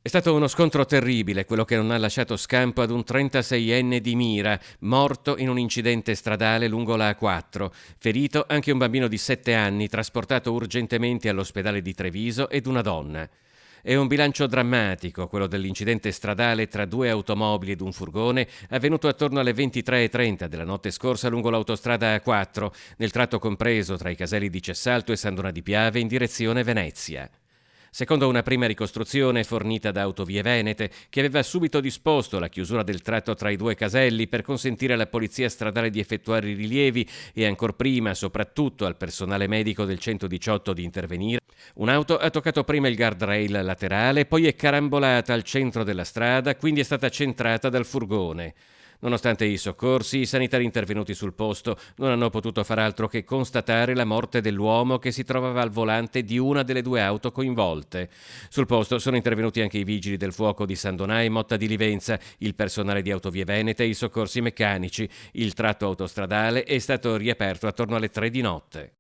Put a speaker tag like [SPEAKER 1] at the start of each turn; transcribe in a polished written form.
[SPEAKER 1] È stato uno scontro terribile, quello che non ha lasciato scampo ad un 36enne di Mira, morto in un incidente stradale lungo la A4. Ferito anche un bambino di 7 anni, trasportato urgentemente all'ospedale di Treviso, ed una donna. È un bilancio drammatico, quello dell'incidente stradale tra due automobili ed un furgone, avvenuto attorno alle 23:30 della notte scorsa lungo l'autostrada A4, nel tratto compreso tra i caselli di Cessalto e San Donà di Piave in direzione Venezia. Secondo una prima ricostruzione fornita da Autovie Venete, che aveva subito disposto la chiusura del tratto tra i due caselli per consentire alla polizia stradale di effettuare i rilievi e ancor prima, soprattutto al personale medico del 118 di intervenire, un'auto ha toccato prima il guardrail laterale, poi è carambolata al centro della strada, quindi è stata centrata dal furgone. Nonostante i soccorsi, i sanitari intervenuti sul posto non hanno potuto far altro che constatare la morte dell'uomo che si trovava al volante di una delle due auto coinvolte. Sul posto sono intervenuti anche i vigili del fuoco di San Donà e Motta di Livenza, il personale di Autovie Venete e i soccorsi meccanici. Il tratto autostradale è stato riaperto attorno alle 3 di notte.